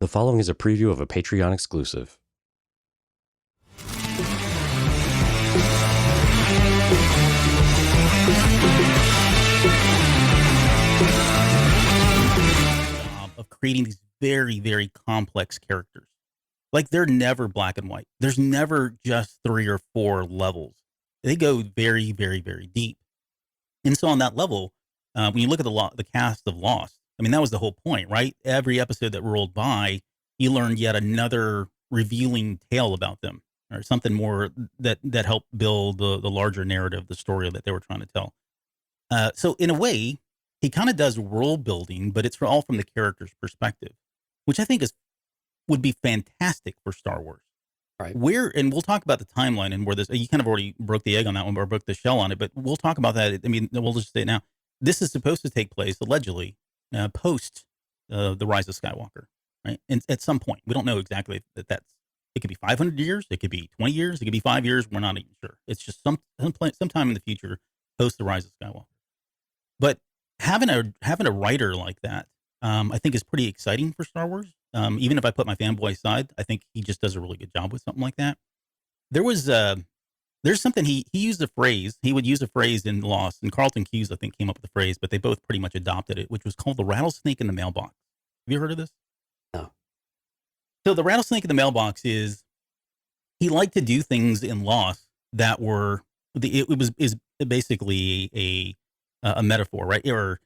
The following is a preview of a Patreon exclusive. Of creating these very, very complex characters. Like, they're never black and white. There's never just 3 or 4 levels. They go very, very, very deep. And so on that level, when you look at the cast of Lost, I mean, that was the whole point, right? Every episode that rolled by, you learned yet another revealing tale about them, or something more that helped build the larger narrative, the story that they were trying to tell. So in a way, he kind of does world building, but it's all from the character's perspective, which I think would be fantastic for Star Wars. Right. And we'll talk about the timeline and where this, you kind of already broke the egg on that one, or broke the shell on it, but we'll talk about that. I mean, we'll just say it now. This is supposed to take place, allegedly, post the Rise of Skywalker, right? And at some point, we don't know exactly it could be 500 years, it could be 20 years, it could be 5 years. We're not even sure. It's just sometime in the future, post the Rise of Skywalker. But having a writer like that, I think is pretty exciting for Star Wars. Even if I put my fanboy aside, I think he just does a really good job with something like that. There's something he used a phrase. He would use a phrase in Lost, and Carlton Cuse, I think, came up with the phrase, but they both pretty much adopted it, which was called the rattlesnake in the mailbox. Have you heard of this? No. So the rattlesnake in the mailbox is, he liked to do things in Lost that were is basically a metaphor, right? A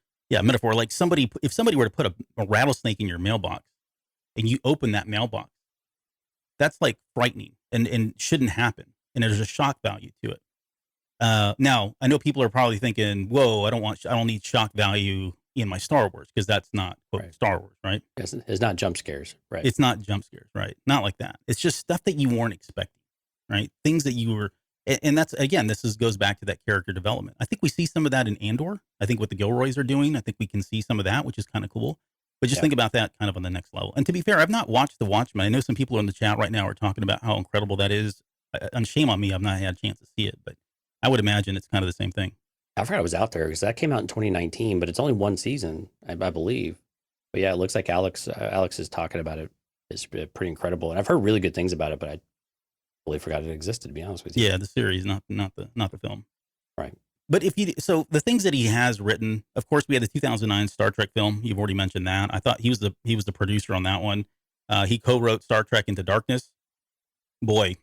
metaphor. Like if somebody were to put a rattlesnake in your mailbox, and you open that mailbox, that's like frightening and shouldn't happen. And there's a shock value to it. Now, I know people are probably thinking, whoa, I don't need shock value in my Star Wars, because that's not Right. Star Wars, right? It's not jump scares, right? It's not jump scares, right? Not like that. It's just stuff that you weren't expecting, right? Things that you were, and that's, again, goes back to that character development. I think we see some of that in Andor. I think what the Gilroys are doing, I think we can see some of that, which is kind of cool. But just think about that kind of on the next level. And to be fair, I've not watched The Watchmen. I know some people in the chat right now are talking about how incredible that is. And shame on me, I've not had a chance to see it, but I would imagine it's kind of the same thing. I forgot it was out there because that came out in 2019, but it's only one season, I believe. But yeah, it looks like Alex is talking about it. It's pretty incredible, and I've heard really good things about it, but I totally forgot it existed, to be honest with you. Yeah, the series, not the film. Right. But so the things that he has written, of course, we had the 2009 Star Trek film. You've already mentioned that. I thought he was the producer on that one. He co-wrote Star Trek Into Darkness. Boy,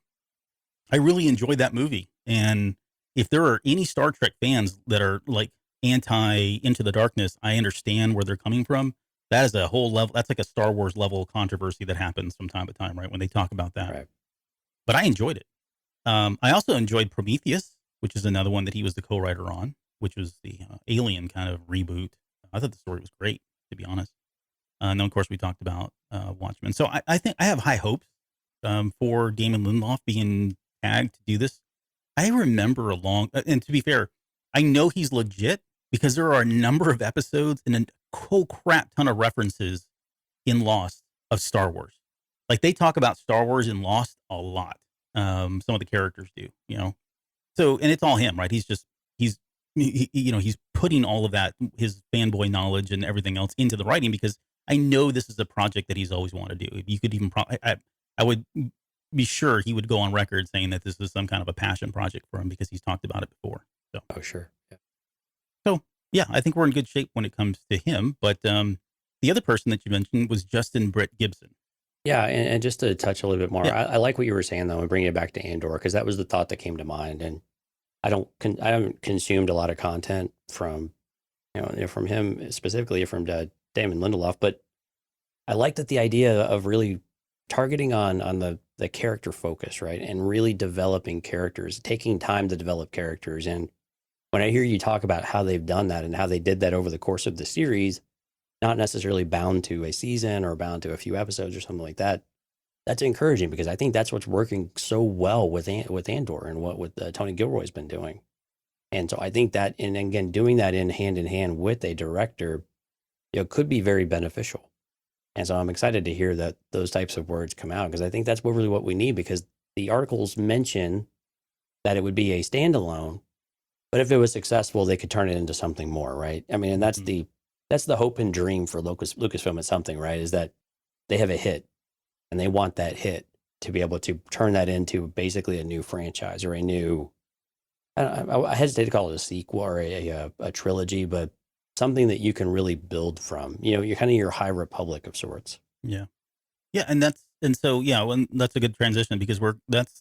I really enjoyed that movie. And if there are any Star Trek fans that are like anti Into the Darkness, I understand where they're coming from. That is a whole level. That's like a Star Wars level controversy that happens from time to time, right? When they talk about that. Right. But I enjoyed it. I also enjoyed Prometheus, which is another one that he was the co-writer on, which was the Alien kind of reboot. I thought the story was great, to be honest. And then, of course, we talked about Watchmen. So I think I have high hopes for Damon Lindelof being tagged to do this. I remember and to be fair, I know he's legit because there are a number of episodes and a whole crap ton of references in Lost of Star Wars. Like, they talk about Star Wars in Lost a lot. Some of the characters do, So, and it's all him, right? He's putting all of that, his fanboy knowledge and everything else into the writing, because I know this is a project that he's always wanted to do. You could even, I would be sure he would go on record saying that this is some kind of a passion project for him, because he's talked about it before. So, Oh, sure. Yeah. So yeah, I think we're in good shape when it comes to him. But the other person that you mentioned was Justin Britt Gibson. Yeah, and just to touch a little bit more, Yeah. I like what you were saying, though, and bringing it back to Andor, because that was the thought that came to mind. And I haven't consumed a lot of content from, from him specifically, from Damon Lindelof, but I like that the idea of really targeting on the character focus, right, and really developing characters, taking time to develop characters. And when I hear you talk about how they've done that and how they did that over the course of the series, not necessarily bound to a season or bound to a few episodes or something like that, that's encouraging, because I think that's what's working so well with Andor and what Tony Gilroy's been doing. And so I think that, and again, doing that in hand with a director, could be very beneficial. And so I'm excited to hear that those types of words come out, because I think that's really what we need, because the articles mention that it would be a standalone, but if it was successful, they could turn it into something more, right? I mean, and that's the hope and dream for Lucasfilm at something, right? Is that they have a hit and they want that hit to be able to turn that into basically a new franchise or a new, I hesitate to call it a sequel or a trilogy, but something that you can really build from. You're kind of your High Republic of sorts. Yeah. Yeah. And that's a good transition because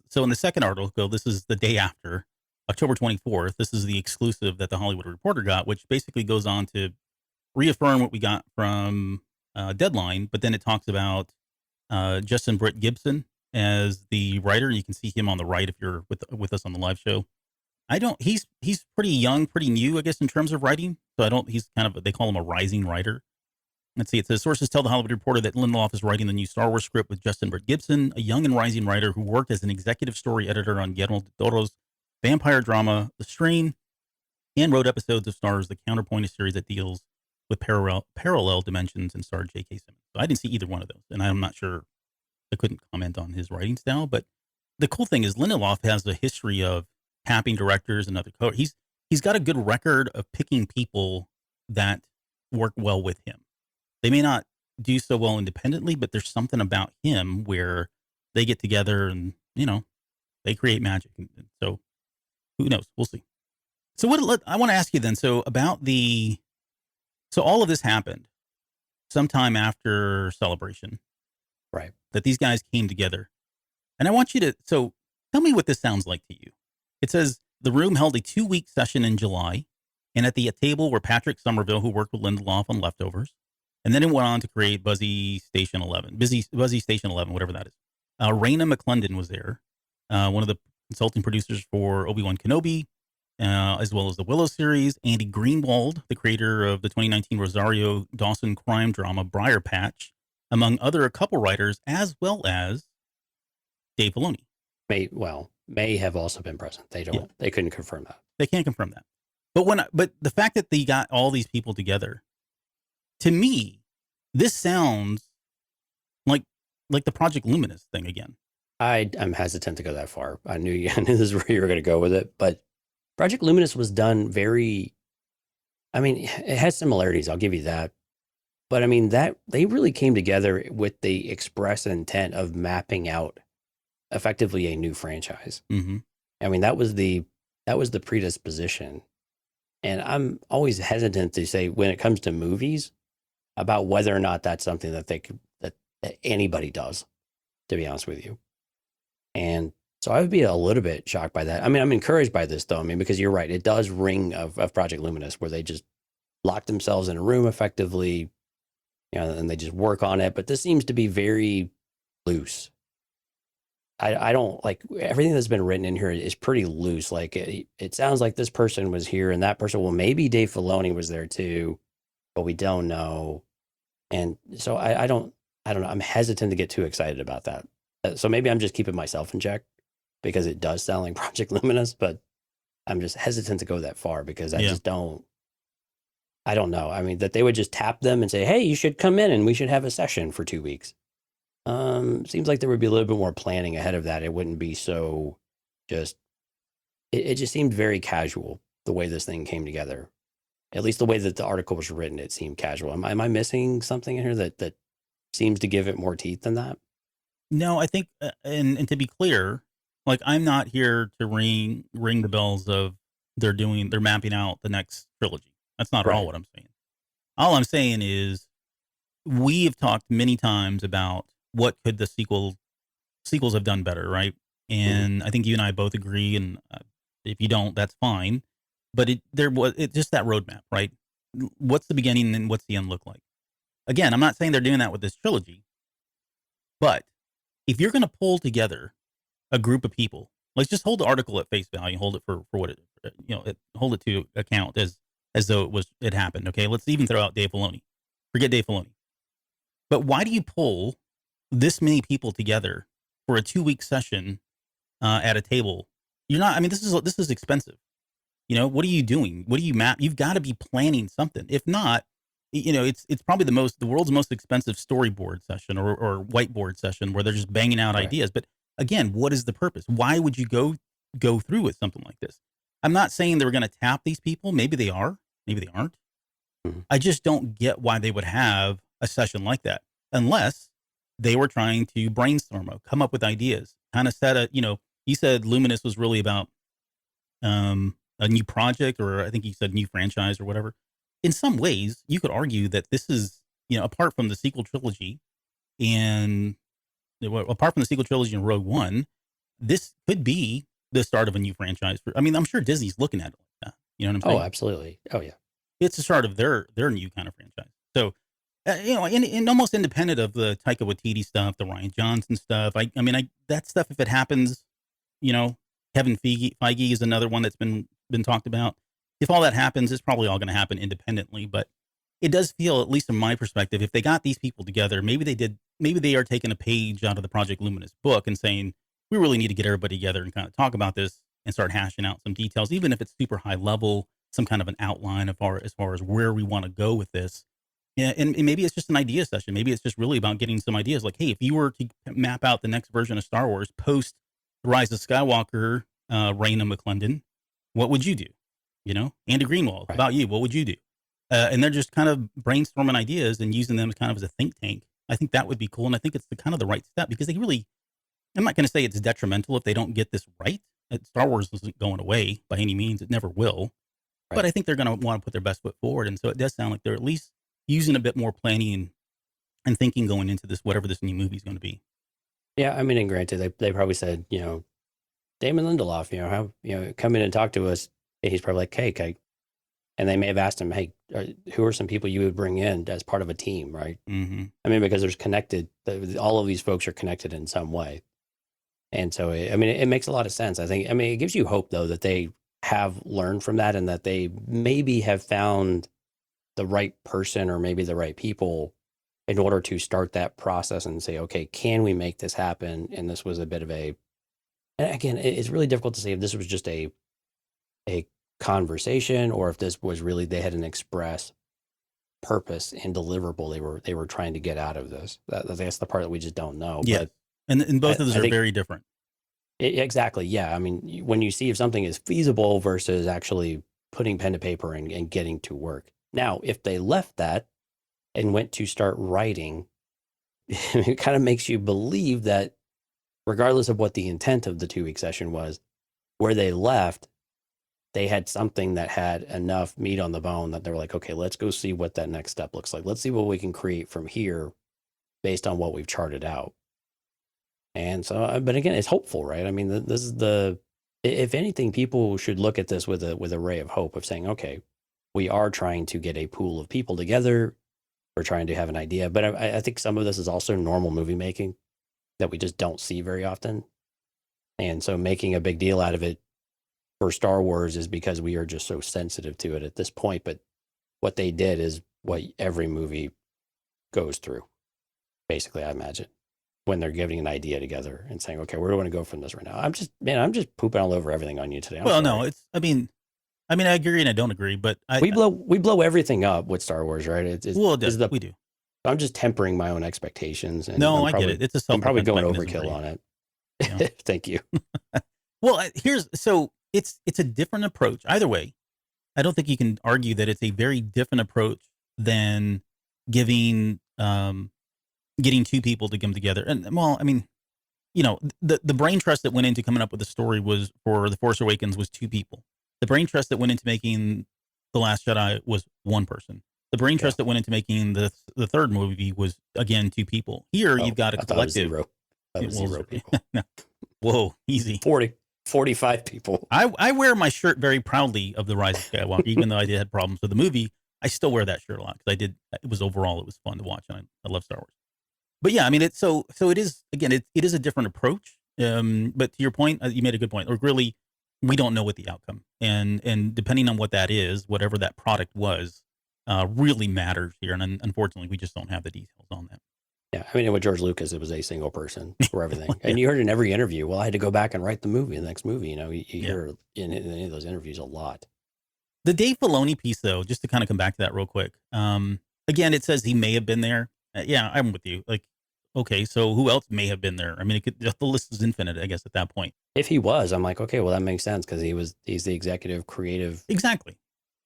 so in the second article, this is the day after October 24th. This is the exclusive that the Hollywood Reporter got, which basically goes on to reaffirm what we got from Deadline. But then it talks about Justin Britt Gibson as the writer. You can see him on the right if you're with us on the live show. He's pretty young, pretty new, I guess, in terms of writing. So he's kind of, they call him a rising writer. Let's see, it says sources tell the Hollywood Reporter that Lindelof is writing the new Star Wars script with Justin Britt Gibson, a young and rising writer who worked as an executive story editor on Guillermo del Toro's vampire drama, The Strain, and wrote episodes of Stars, the Counterpoint, a series that deals with parallel dimensions and starred J.K. Simmons. So I didn't see either one of those, and I'm not sure, I couldn't comment on his writing style, but the cool thing is Lindelof has a history of tapping directors and other he's got a good record of picking people that work well with him. They may not do so well independently, but there's something about him where they get together and, they create magic. And so who knows? We'll see. So I want to ask you then, so all of this happened sometime after Celebration, right? That these guys came together. And I want you to, so tell me what this sounds like to you. It says the room held a 2-week session in July, and at the table were Patrick Somerville, who worked with Lindelof on Leftovers. And then it went on to create Buzzy Station 11, whatever that is. Raina McClendon was there, one of the consulting producers for Obi-Wan Kenobi, as well as the Willow series. Andy Greenwald, the creator of the 2019 Rosario Dawson crime drama Briar Patch, among a couple writers, as well as Dave Filoni. May have also been present. They couldn't confirm that. They can't confirm that. But the fact that they got all these people together, to me, this sounds like the Project Luminous thing again. I'm hesitant to go that far. I knew this is where you were going to go with it, but Project Luminous was done it has similarities. I'll give you that. But that they really came together with the express intent of mapping out effectively a new franchise. Mm-hmm. That was the predisposition. And I'm always hesitant to say when it comes to movies about whether or not that's something that that anybody does, to be honest with you. And so I would be a little bit shocked by that. I'm encouraged by this though. Because you're right. It does ring of Project Luminous, where they just lock themselves in a room effectively, and they just work on it. But this seems to be very loose. I don't like everything that's been written in here is pretty loose. Like it sounds like this person was here and that person, well, maybe Dave Filoni was there too, but we don't know. And so I don't know. I'm hesitant to get too excited about that. So maybe I'm just keeping myself in check because it does sound like Project Luminous, but I'm just hesitant to go that far because I don't know. That they would just tap them and say, hey, you should come in and we should have a session for 2 weeks. Seems like there would be a little bit more planning ahead of that. It wouldn't be so it just seemed very casual the way this thing came together. At least the way that the article was written, it seemed casual. Am I missing something in here that seems to give it more teeth than that? No, I think, and to be clear, like I'm not here to ring the bells of they're mapping out the next trilogy. That's not at all what I'm saying. All I'm saying is we have talked many times about what could the sequels have done better, right? And I think you and I both agree, and if you don't, that's fine. But it's just that roadmap, right? What's the beginning and what's the end look like? Again, I'm not saying they're doing that with this trilogy, but if you're going to pull together a group of people, let's just hold the article at face value, hold it for what hold it to account as though it happened. Okay, let's even throw out Dave Filoni. Forget Dave Filoni. But why do you pull this many people together for a 2-week session at a table? You're not. This is expensive. What are you doing? What do you map? You've got to be planning something. If not, it's probably the world's most expensive storyboard session or whiteboard session where they're just banging out ideas. But again, what is the purpose? Why would you go through with something like this? I'm not saying they were going to tap these people. Maybe they are. Maybe they aren't. I just don't get why they would have a session like that unless they were trying to brainstorm, come up with ideas, kind of set a, you said Luminous was really about a new project, or I think you said new franchise or whatever. In some ways, you could argue that this is, apart from the sequel trilogy and apart from the sequel trilogy and Rogue One, this could be the start of a new franchise. I mean, I'm sure Disney's looking at it like that. You know what I'm saying? Oh, absolutely. Oh, yeah. It's the start of their new kind of franchise. So, in almost independent of the Taika Waititi stuff, the Ryan Johnson stuff. I mean, that stuff, if it happens, Kevin Feige is another one that's been talked about. If all that happens, it's probably all going to happen independently. But it does feel, at least from my perspective, if they got these people together, maybe they are taking a page out of the Project Luminous book and saying, we really need to get everybody together and kind of talk about this and start hashing out some details, even if it's super high level, some kind of an outline as far as where we want to go with this. Yeah, and maybe it's just an idea session. Maybe it's just really about getting some ideas. Like, hey, if you were to map out the next version of Star Wars post Rise of Skywalker, Reign of McClendon, what would you do? Andy Greenwald, Right. about you, what would you do? And they're just kind of brainstorming ideas and using them kind of as a think tank. I think that would be cool, and I think it's kind of the right step, because I'm not going to say it's detrimental if they don't get this right. Star Wars isn't going away by any means; it never will. Right. But I think they're going to want to put their best foot forward, and so it does sound like they're at least using a bit more planning and thinking going into this, whatever this new movie is going to be. Yeah, I mean, and granted, they probably said, Damon Lindelof, come in and talk to us. And he's probably like, hey, and they may have asked him, hey, who are some people you would bring in as part of a team, right? Mm-hmm. I mean, because all of these folks are connected in some way. And so, it makes a lot of sense. It gives you hope, though, that they have learned from that and that they maybe have found the right person or maybe the right people in order to start that process and say, okay, can we make this happen? And this was a bit of and again, it's really difficult to say if this was just a conversation or if this was really, they had an express purpose and deliverable they were trying to get out of this. That's the part that we just don't know. Yeah. But And both of those are very different. Exactly. Yeah. I mean, when you see if something is feasible versus actually putting pen to paper and getting to work. Now, if they left that and went to start writing, it kind of makes you believe that regardless of what the intent of the 2-week session was, where they left, they had something that had enough meat on the bone that they were like, okay, let's go see what that next step looks like. Let's see what we can create from here based on what we've charted out. And so, but again, it's hopeful, right? I mean, this is if anything, people should look at this with a ray of hope of saying, okay, we are trying to get a pool of people together. We're trying to have an idea. But I think some of this is also normal movie making that we just don't see very often. And so making a big deal out of it for Star Wars is because we are just so sensitive to it at this point. But what they did is what every movie goes through, basically, I imagine, when they're giving an idea together and saying, okay, where do we want to go from this right now? I'm just pooping all over everything on you today. No, I agree and I don't agree, but we blow everything up with Star Wars, right? We do. I'm just tempering my own expectations. And I get it. It's I'm probably going mechanism overkill on it. Yeah. Thank you. Well, it's a different approach. Either way, I don't think you can argue that it's a very different approach than getting two people to come together. And the brain trust that went into coming up with the story was for The Force Awakens was two people. The brain trust that went into making The Last Jedi was one person. The brain trust that went into making the third movie was, again, two people. Here, you've got a collective. That was zero people. Whoa, easy. 45 people. I wear my shirt very proudly of The Rise of Skywalker, even though I did have problems with the movie. I still wear that shirt a lot because it was fun to watch, and I love Star Wars. But yeah, I mean, it is, again, it is a different approach. But to your point, you made a good point. Or really, we don't know what the outcome, and depending on what that is, whatever that product was, really matters here. And unfortunately, we just don't have the details on that. Yeah, I mean, with George Lucas, it was a single person for everything. And you heard in every interview, well, I had to go back and write the next movie. You hear in any of those interviews a lot. The Dave Filoni piece, though, just to kind of come back to that real quick. Again, it says he may have been there. Yeah, I'm with you. Like, okay, so who else may have been there? I mean, the list is infinite, I guess, at that point. If he was, I'm like, okay, well, that makes sense because he's the executive, creative, exactly,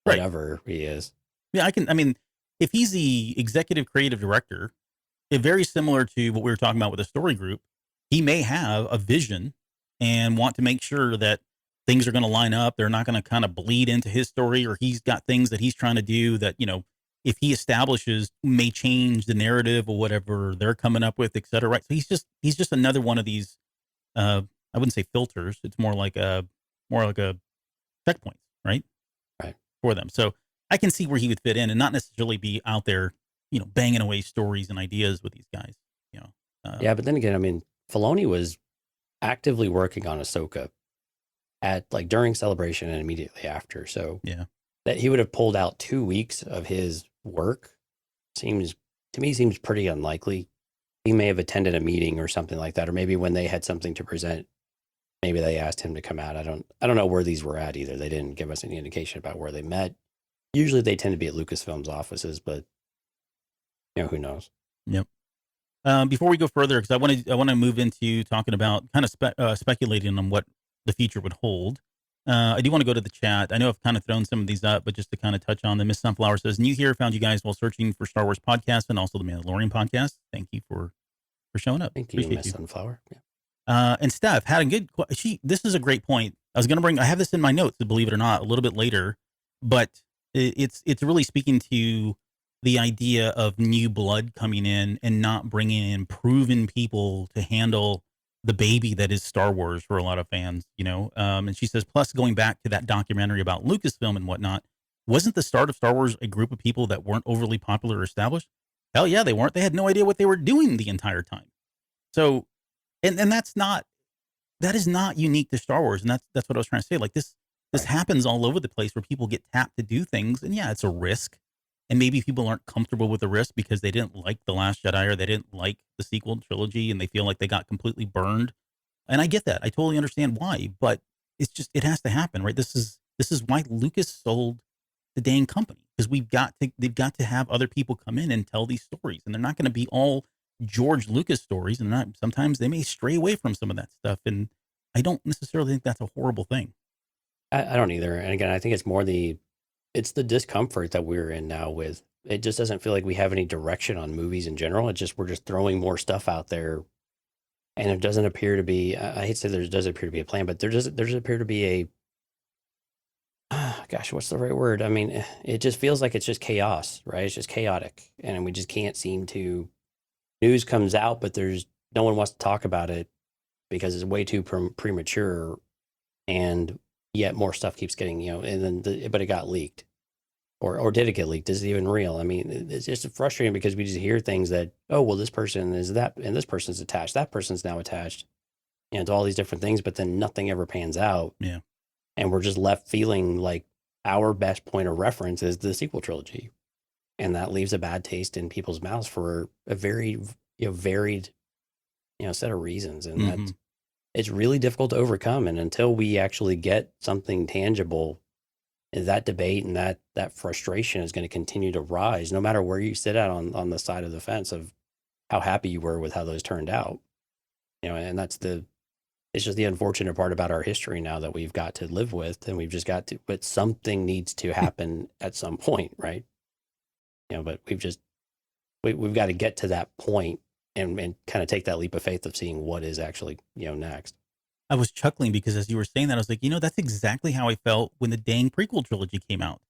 whatever he is. Yeah, if he's the executive creative director, very similar to what we were talking about with the story group. He may have a vision and want to make sure that things are going to line up. They're not going to kind of bleed into his story, or he's got things that he's trying to do that, if he establishes may change the narrative or whatever they're coming up with, et cetera. Right. So he's just another one of these, I wouldn't say filters. It's more like a checkpoint, right? Right. For them. So I can see where he would fit in and not necessarily be out there, banging away stories and ideas with these guys, you know. Yeah, but then again, I mean, Filoni was actively working on Ahsoka at like during Celebration and immediately after. So Yeah. that he would have pulled out 2 weeks of his work seems pretty unlikely. He may have attended a meeting or something like that, or maybe when they had something to present, maybe they asked him to come out. I don't know where these were at either. They didn't give us any indication about where they met. Usually they tend to be at Lucasfilm's offices, but who knows? Yep. Before we go further, because I want to move into talking about kind of speculating on what the future would hold. I do want to go to the chat. I know I've kind of thrown some of these up, but just to kind of touch on them, Miss Sunflower says, "New here, found you guys while searching for Star Wars podcasts and also the Mandalorian podcast. Thank you for showing up. Thank you, Miss Sunflower." Yeah. And Steph had a good. This is a great point. I have this in my notes, believe it or not, a little bit later, but it's really speaking to the idea of new blood coming in and not bringing in proven people to handle the baby that is Star Wars for a lot of fans, and she says, plus going back to that documentary about Lucasfilm and whatnot, wasn't the start of Star Wars a group of people that weren't overly popular or established? Hell yeah, they weren't. They had no idea what they were doing the entire time. So, and that is not unique to Star Wars. And that's what I was trying to say. Like this happens all over the place where people get tapped to do things. And yeah, it's a risk. And maybe people aren't comfortable with the risk because they didn't like The Last Jedi or they didn't like the sequel trilogy and they feel like they got completely burned. And I get that. I totally understand why, but it has to happen, right? This is why Lucas sold the dang company, because they've got to have other people come in and tell these stories, and they're not going to be all George Lucas stories. And sometimes they may stray away from some of that stuff. And I don't necessarily think that's a horrible thing. I don't either. And again, I think it's more it's the discomfort that we're in now with it. Just doesn't feel like we have any direction on movies in general. We're just throwing more stuff out there, and it doesn't appear to be. I hate to say there doesn't appear to be a plan, but there does appear to be gosh, what's the right word? I mean, it just feels like it's just chaos, right? It's just chaotic, and we just can't seem to. News comes out, but there's no one wants to talk about it because it's way too premature, and yet more stuff keeps getting, and then but it got leaked. Or did it get leaked? Is it even real? I mean, it's just frustrating because we just hear things that, oh, well, this person is that, and this person's attached. That person's now attached, to all these different things, but then nothing ever pans out. Yeah. And we're just left feeling like our best point of reference is the sequel trilogy. And that leaves a bad taste in people's mouths for a very, varied, set of reasons. And that it's really difficult to overcome. And until we actually get something tangible, that debate and that frustration is going to continue to rise, no matter where you sit at on the side of the fence of how happy you were with how those turned out. And it's just the unfortunate part about our history now that we've got to live with, and we've just got to, but something needs to happen at some point, right? But we've got to get to that point and kind of take that leap of faith of seeing what is actually, next. I was chuckling because as you were saying that, I was like, that's exactly how I felt when the dang prequel trilogy came out.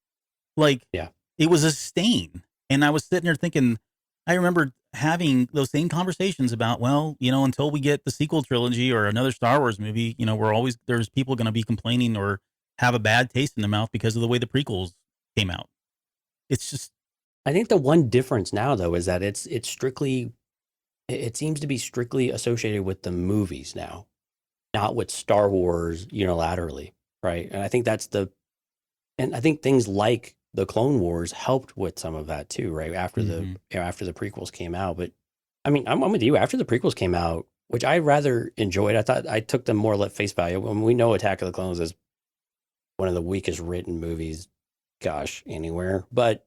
Like, yeah, it was a stain. And I was sitting there thinking, I remember having those same conversations about, well, until we get the sequel trilogy or another Star Wars movie, there's people going to be complaining or have a bad taste in their mouth because of the way the prequels came out. It's just. I think the one difference now, though, is that it seems to be strictly associated with the movies now, not with Star Wars unilaterally, right? And I think and I think things like the Clone Wars helped with some of that too, right? After after the prequels came out. But I mean, I'm with you. After the prequels came out, which I rather enjoyed, I thought I took them more at face value. When we know Attack of the Clones is one of the weakest written movies, anywhere. But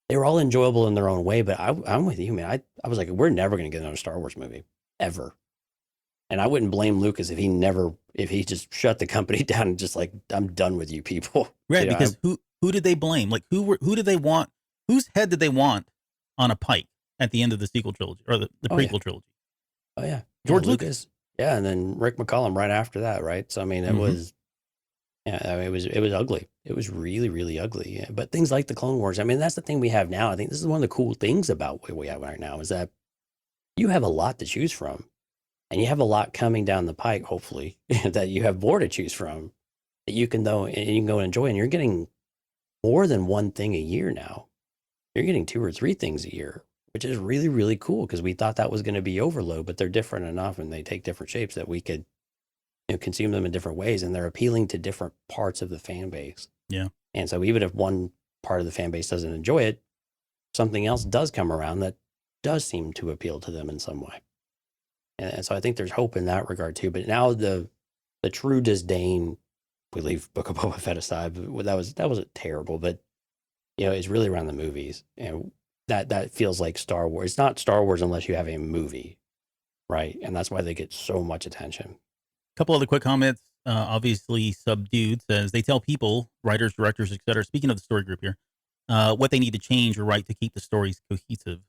they were all enjoyable in their own way. But I'm with you, man. I was like, we're never going to get another Star Wars movie ever. And I wouldn't blame Lucas if he just shut the company down and just like, I'm done with you people. Right. Because who did they blame? Like who did they want? Whose head did they want on a pike at the end of the sequel trilogy or the Oh, yeah. prequel trilogy. Oh yeah, George yeah, Lucas. Yeah, and then Rick McCollum right after that, right? So I mean, it Mhm. was, yeah, I mean, it was ugly. It was really, really ugly. Yeah. But things like the Clone Wars, I mean, that's the thing we have now. I think this is one of the cool things about what we have right now is that you have a lot to choose from, and you have a lot coming down the pike. Hopefully, that you have more to choose from that you can go and enjoy, and you're getting more than one thing a year now. You're getting 2 or 3 things a year, which is really, really cool because we thought that was going to be overload, but they're different enough and they take different shapes that we could, consume them in different ways, and they're appealing to different parts of the fan base. Yeah. And so even if one part of the fan base doesn't enjoy it, something else does come around that does seem to appeal to them in some way. And so I think there's hope in that regard too. But now the true disdain, we leave Book of Boba Fett aside, but that was terrible. But it's really around the movies. That feels like Star Wars. It's not Star Wars unless you have a movie, right? And that's why they get so much attention. Couple other quick comments. Obviously, Subdued says they tell people, writers, directors, etc. Speaking of the story group here, what they need to change or write to keep the stories cohesive.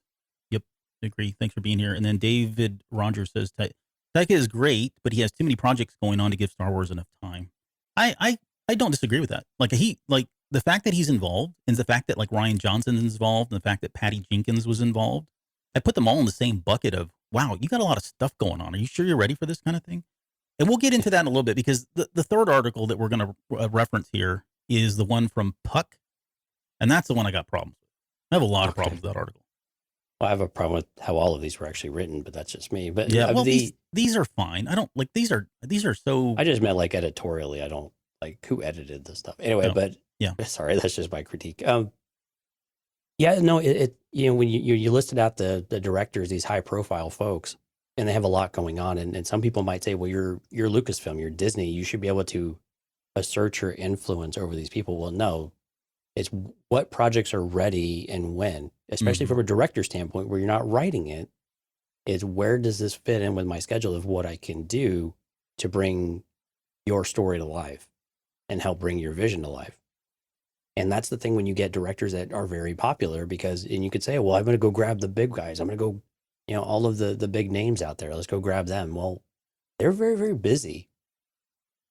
Yep, agree. Thanks for being here. And then David Rogers says Taika is great, but he has too many projects going on to give Star Wars enough time. I don't disagree with that. Like the fact that he's involved, and the fact that like Ryan Johnson is involved, and the fact that Patty Jenkins was involved, I put them all in the same bucket of, wow, you got a lot of stuff going on. Are you sure you're ready for this kind of thing? And we'll get into that in a little bit because the third article that we're going to reference here is the one from Puck. And that's the one I got problems with. I have a lot of problems with that article. Well, I have a problem with how all of these were actually written, but that's just me. But yeah, well, these are fine. I don't like these are so. I just meant like editorially. I don't like who edited this stuff anyway. No. But yeah, sorry, that's just my critique. Yeah, no, when you listed out the directors, these high profile folks, and they have a lot going on, and some people might say, well, you're Lucasfilm, you're Disney, you should be able to assert your influence over these people. Well, no, it's what projects are ready and when, especially from a director standpoint where you're not writing it. It's where does this fit in with my schedule of what I can do to bring your story to life and help bring your vision to life. And that's the thing when you get directors that are very popular and you could say, well, I'm going to go grab the big guys. I'm going to go, all of the big names out there. Let's go grab them. Well, they're very, very busy.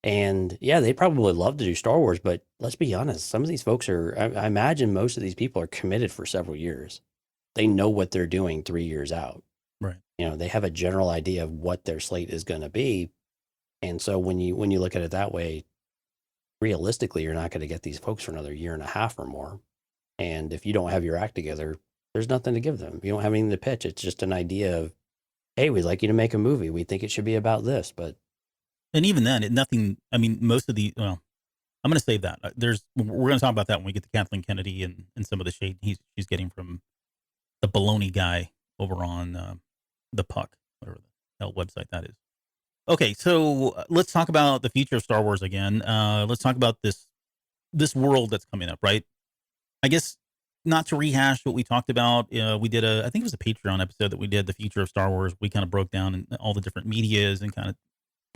And yeah, they probably love to do Star Wars, but let's be honest. Some of these folks I imagine most of these people are committed for several years. They know what they're doing 3 years out. Right. They have a general idea of what their slate is going to be. And so when you look at it that way, realistically, you're not going to get these folks for another year and a half or more. And if you don't have your act together, there's nothing to give them. You don't have anything to pitch. It's just an idea of, hey, we'd like you to make a movie. We think it should be about this, but. And even then, most of the, well, I'm going to save that. We're going to talk about that when we get to Kathleen Kennedy and some of the shade she's getting from the baloney guy over on the Puck, whatever the hell website that is. Okay, so let's talk about the future of Star Wars again. Let's talk about this world that's coming up, right? I guess not to rehash what we talked about. We did I think it was a Patreon episode that we did, the future of Star Wars. We kind of broke down all the different medias and kind of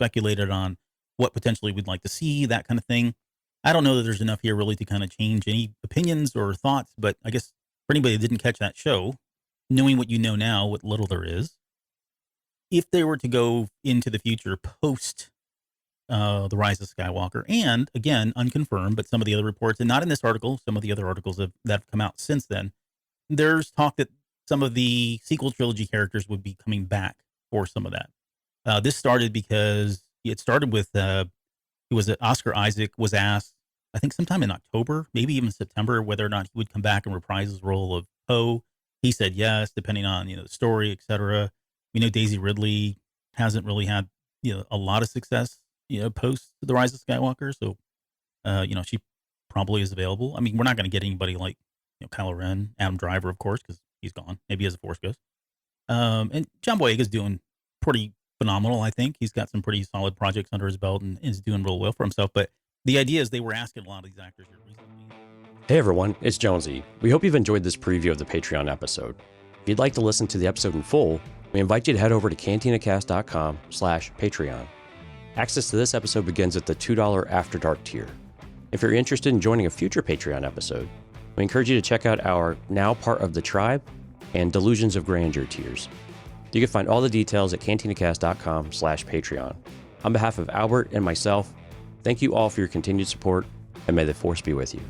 speculated on what potentially we'd like to see, that kind of thing. I don't know that there's enough here really to kind of change any opinions or thoughts, but I guess for anybody that didn't catch that show, knowing what you know now, what little there is, if they were to go into the future post The Rise of Skywalker, and again, unconfirmed, but some of the other reports, and not in this article, some of the other articles that have come out since then, there's talk that some of the sequel trilogy characters would be coming back for some of that. This started because it started with, Oscar Isaac was asked, I think sometime in October, maybe even September, whether or not he would come back and reprise his role of Poe. He said yes, depending on, the story, etc. We know Daisy Ridley hasn't really had, a lot of success, post The Rise of Skywalker. So, she probably is available. I mean, we're not going to get anybody like, Kylo Ren, Adam Driver, of course, because he's gone. Maybe as a Force Ghost. And John Boyega's doing pretty phenomenal, I think. He's got some pretty solid projects under his belt and is doing real well for himself. But the idea is they were asking a lot of these actors here recently. Hey everyone, it's Jonesy. We hope you've enjoyed this preview of the Patreon episode. If you'd like to listen to the episode in full, we invite you to head over to cantinacast.com/Patreon. Access to this episode begins at the $2 After Dark tier. If you're interested in joining a future Patreon episode, we encourage you to check out our Now Part of the Tribe and Delusions of Grandeur tiers. You can find all the details at cantinacast.com/Patreon. On behalf of Albert and myself, thank you all for your continued support, and may the Force be with you.